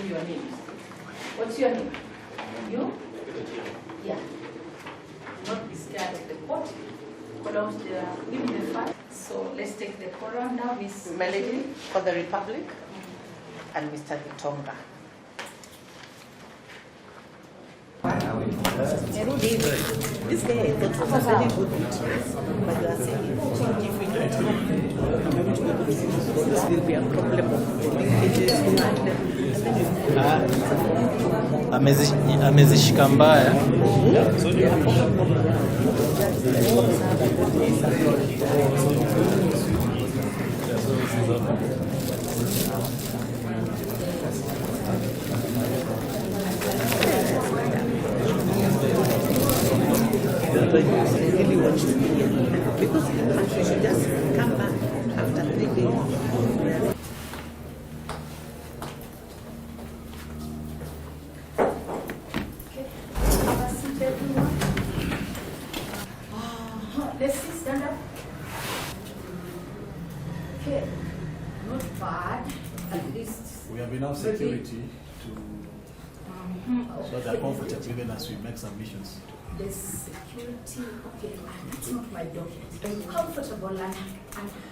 Your names. What's your name? You? Yeah. Not be scared of the court. Give me the file. So let's take the Quran now. Miss Melody for the Republic and Mr. Gitonga. This guy I thought was a very good witness, but you are saying this will be a problem of amezishika mbaya. really what you hear, because you should just come back after 3 days. Let's see, stand up. Okay, not bad, at least. We have enough security so they're comfortable even as we make submissions. The security, okay, that's not my dog. I'm comfortable and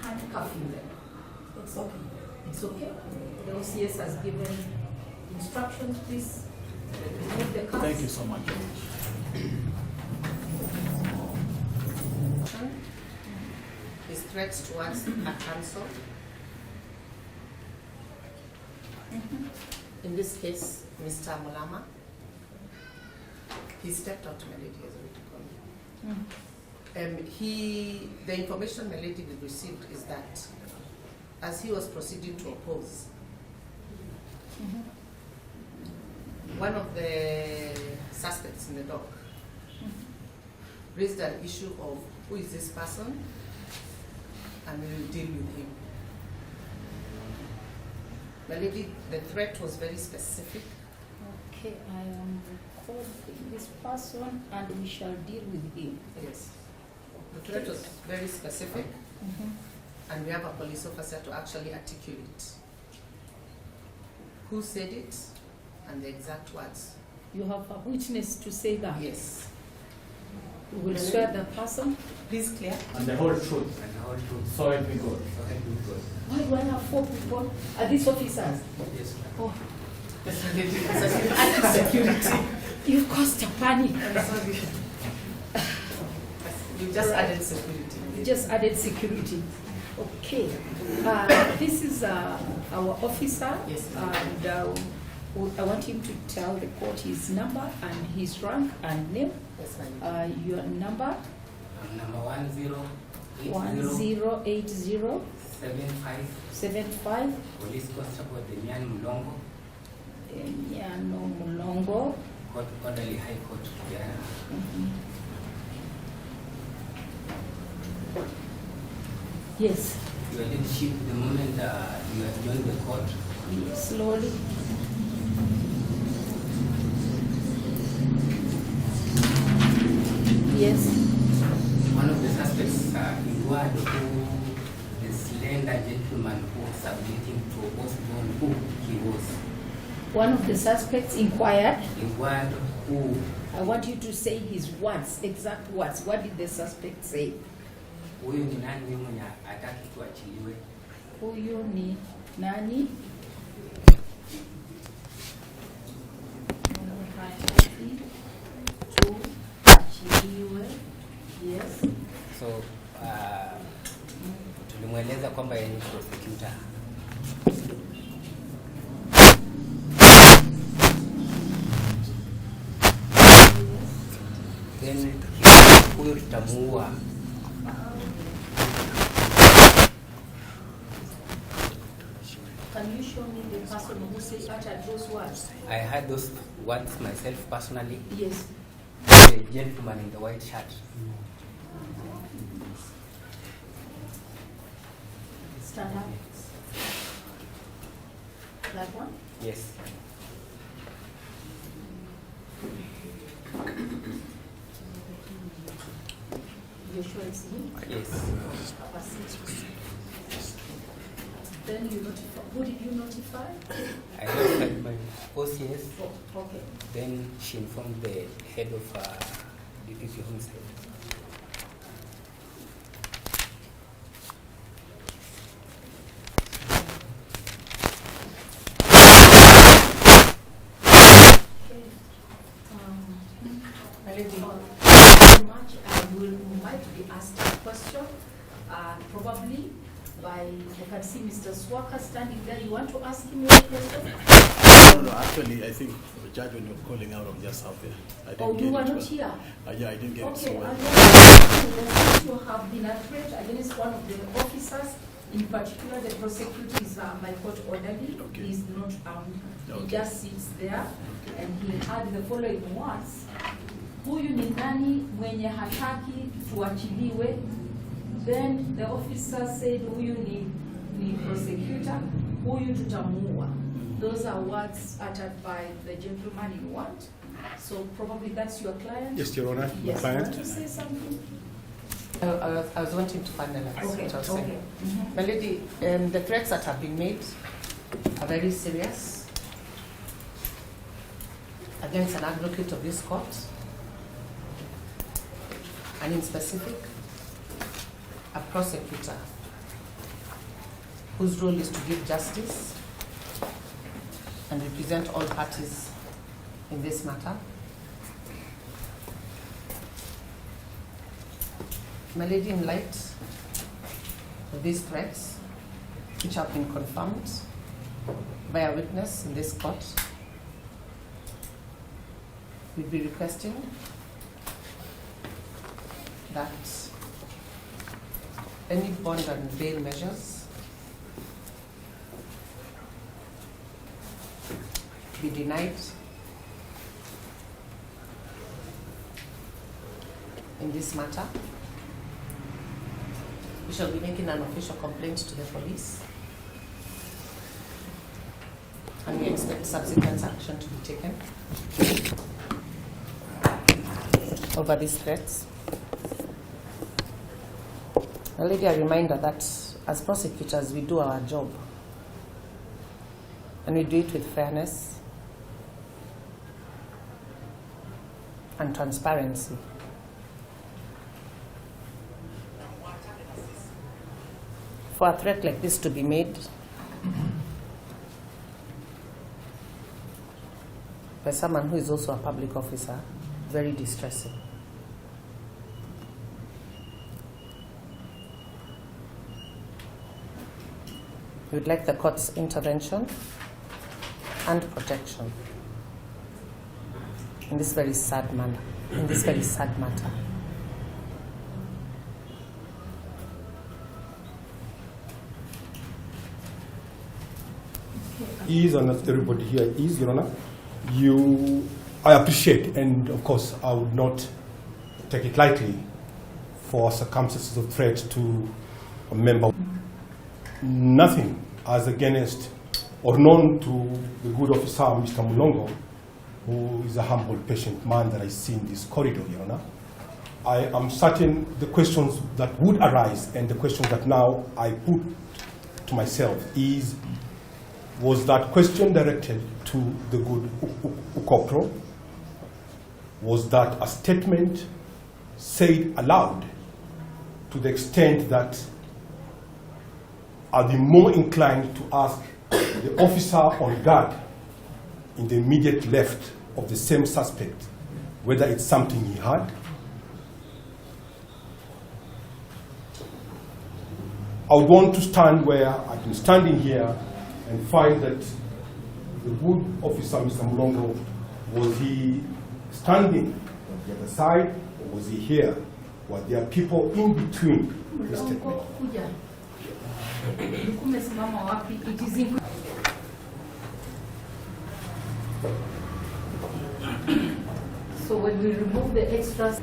handcuffing them. It's okay. It's okay. The OCS has given instructions, please. Remove the cuffs. Thank you so much. His threats towards a counsel. In this case, Mr. Mulama, he stepped out to Melody as a written comment. The information Melody received is that as he was proceeding to oppose, one of the suspects in the dock raised an issue of who is this person, and we will deal with him. Melody, the threat was very specific. Okay, I am recording this person and we shall deal with him. Yes. The threat was very specific, and we have a police officer to actually articulate who said it and the exact words. You have a witness to say that? Yes. We will swear the person. Please clear. And the whole truth. And the whole truth. So help me God. So help me God. Why do I have 4 people? Are these officers? Yes, ma'am. Oh, Added security. you caused a panic. I'm sorry. You just added security. You just added security. Okay. This is our officer. Yes. And I want him to tell the court his number and his rank and name. Yes, ma'am. Your number? Number 1080 1080 75 Police Constable Demian Mulongo, Demiano Mulongo, Court Orderly High Court, Guyana. Yes. Your leadership, the moment you have joined the court. Slowly. Yes. One of the suspects in word who the slender gentleman who was submitting to Osborne who he was. One of the suspects inquired. In word who. I want you to say his words, exact words. What did the suspect say? Huyu ni nani huyu mwenye hataki tuachiliwe? Huyu ni nani? Tuachiliwe. Yes. So tulimweleza kwamba yeye ni prosecutor. Then huyo tutamuua. Can you show me the person who said uttered those words? I heard those words myself personally. Yes. the gentleman in the white shirt. Stand up. That one? Yes. You sure it's him? Yes. Have a seat. Then you notify. Who did you notify? I notified my OCS. Oh, okay. Then she informed the head of deputy homicide. Might be asked a question, probably by, I can see Mr. Swaka standing there. You want to ask him a question? No, actually, I think the judge, when you're calling out, I'm just out there. I didn't Oh, get you were it, not but- here? Yeah, I didn't get it. Okay, So and well. then you have been a threat against one of the officers, in particular the prosecutor is my court orderly. Okay. He is not armed. He Okay. just sits there, and he had the following words: huyu ni nani mwenye hataki tuachiliwe? Then the officer said huyu ni prosecutor, huyu tutamuua. Those are words uttered by the gentleman in white. So probably that's your client? Yes, Your Honor. Yes, you Client. want to say something? I was wanting to finalize Okay, what I was saying. okay. Mhm. My lady, the threats that have been made are very serious against an advocate of this court, and in specific, a prosecutor whose role is to give justice and represent all parties in this matter. My lady, in light of these threats, which have been confirmed by a witness in this court, we'll be requesting that any bond and bail measures be denied in this matter. We shall be making an official complaint to the police, and we expect subsequent action to be taken over these threats. Already a reminder that as prosecutors we do our job, and we do it with fairness and transparency. For a threat like this to be made by someone who is also a public officer, very distressing. We would like the court's intervention and protection in this very sad manner, in this very sad matter. Is and everybody here is, Your Honor. I appreciate, and of course, I would not take it lightly for circumstances of threat to a member. Nothing as against or known to the good officer, Mr. Mulongo, who is a humble, patient man that I see in this corridor, Your Honor. I am certain the questions that would arise and the questions that now I put to myself is, was that question directed to the good Ukopro? Was that a statement said aloud to the extent that I'll be more inclined to ask the officer on guard in the immediate left of the same suspect whether it's something he had? I would want to stand where I've been standing here and find that the good officer, Mr. Mulongo, was he standing on the other side or was he here? Were there people in between the statement? Mulongo, kuja. Umesimama wapi? It is in... So when we remove the extras,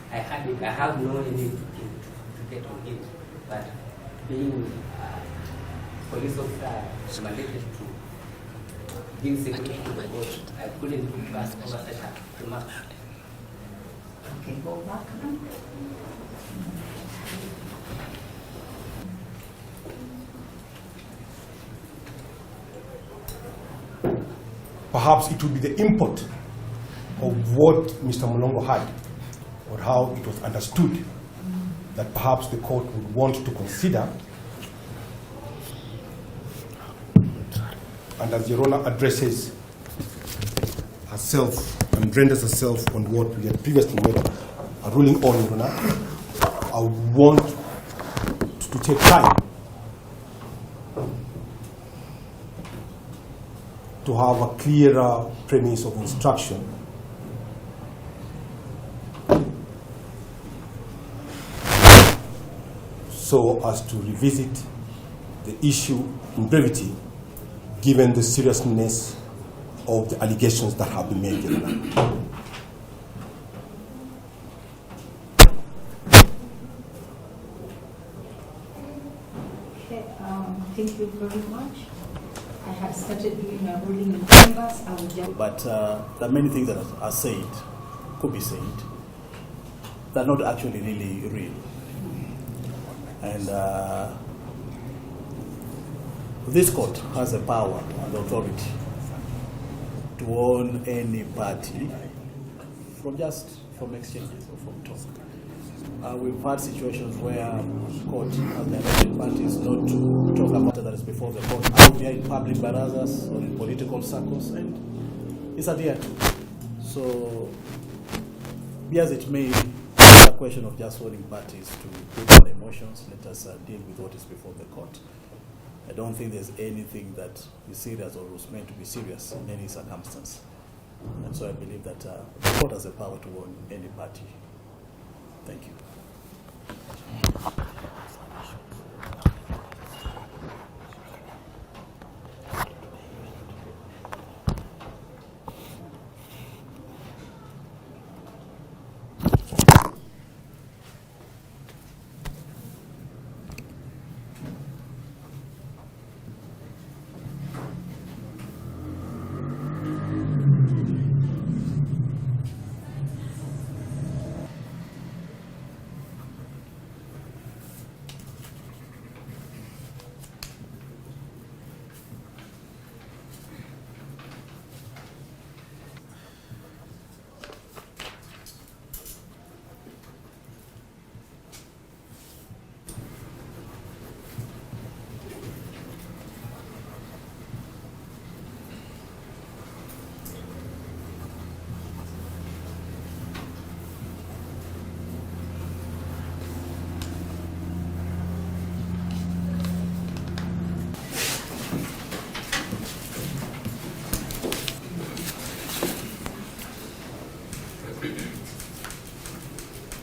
I had it. I have no need to get on it, but being police officer mandated to give security to the court, I couldn't pass over such a remark. okay, go back now. Perhaps it would be the input of what Mr. Mulongo had, or how it was understood, that perhaps the court would want to consider. And as Your Honor addresses herself and renders herself on what we had previously made a ruling on, Your Honor, I would want to take time to have a clearer premise of instruction so as to revisit the issue in brevity, given the seriousness of the allegations that have been made. Your Honor. Okay, thank you very much. I have started doing my ruling in chambers. I will just. But there are many things that are said, could be said, that are not actually really real. And this court has the power and the authority to warn any party from exchanges or from talk. We've had situations where court has directed parties not to talk about that is before the court out there in public barazas or in political circles, and it's adhered to. So, be as it may, it's a question of just warning parties to put their emotions. Let us deal with what is before the court. I don't think there's anything that is serious or was meant to be serious in any circumstance. And so I believe that the court has the power to warn any party. Thank you.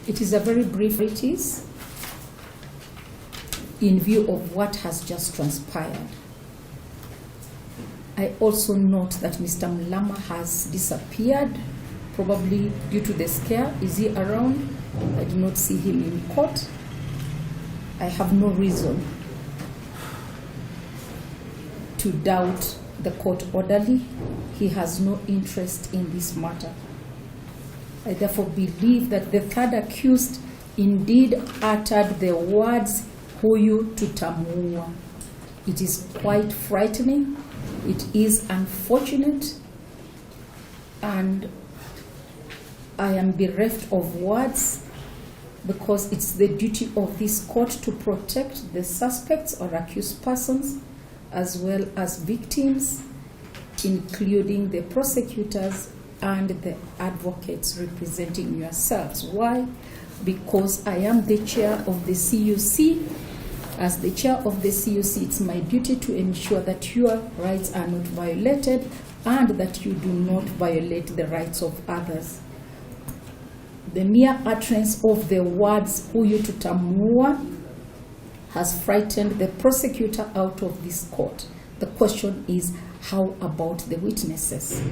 It is a very brief treatise in view of what has just transpired. I also note that Mr. Mulama has disappeared, probably due to the scare. Is he around? I do not see him in court. I have no reason to doubt the court orderly. He has no interest in this matter. I therefore believe that the third accused indeed uttered the words "huyu tutamuua." It is quite frightening. It is unfortunate, and I am bereft of words, because it's the duty of this court to protect the suspects or accused persons as well as victims, including the prosecutors and the advocates representing yourselves. Why? Because I am the chair of the CUC. As the chair of the CUC, it's my duty to ensure that your rights are not violated and that you do not violate the rights of others. The mere utterance of the words "huyu tutamuua" has frightened the prosecutor out of this court. The question is, how about the witnesses?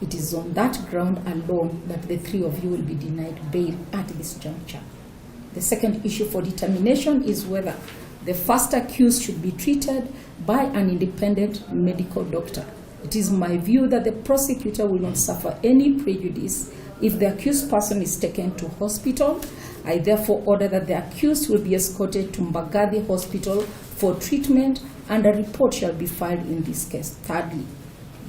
It is on that ground alone that the three of you will be denied bail at this juncture. The second issue for determination is whether the first accused should be treated by an independent medical doctor. It is my view that the prosecutor will not suffer any prejudice if the accused person is taken to hospital. I therefore order that the accused will be escorted to Mbagathi Hospital for treatment, and a report shall be filed in this case. Thirdly,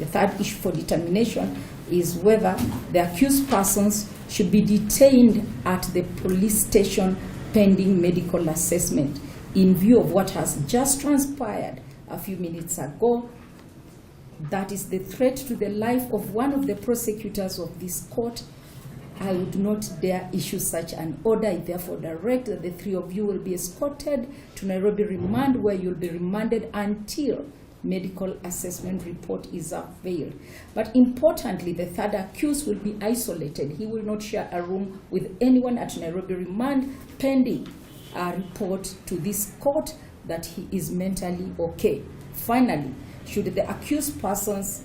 the third issue for determination is whether the accused persons should be detained at the police station pending medical assessment. In view of what has just transpired a few minutes ago, that is the threat to the life of one of the prosecutors of this court, I would not dare issue such an order. I therefore direct that the three of you will be escorted to Nairobi remand, where you'll be remanded until medical assessment report is availed. But importantly, the third accused will be isolated. He will not share a room with anyone at Nairobi remand pending a report to this court that he is mentally okay. Finally, should the accused persons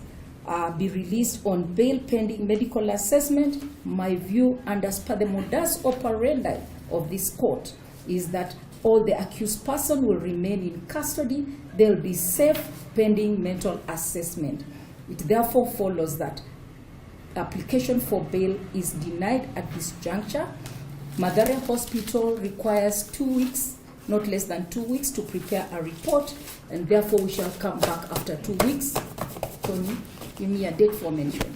be released on bail pending medical assessment, my view, and as per the modus operandi of this court, is that all the accused person will remain in custody. They'll be safe pending mental assessment. It therefore follows that application for bail is denied at this juncture. Mathare Hospital requires 2 weeks, not less than 2 weeks, to prepare a report, and therefore we shall come back after 2 weeks. Tony, give me a date for mention.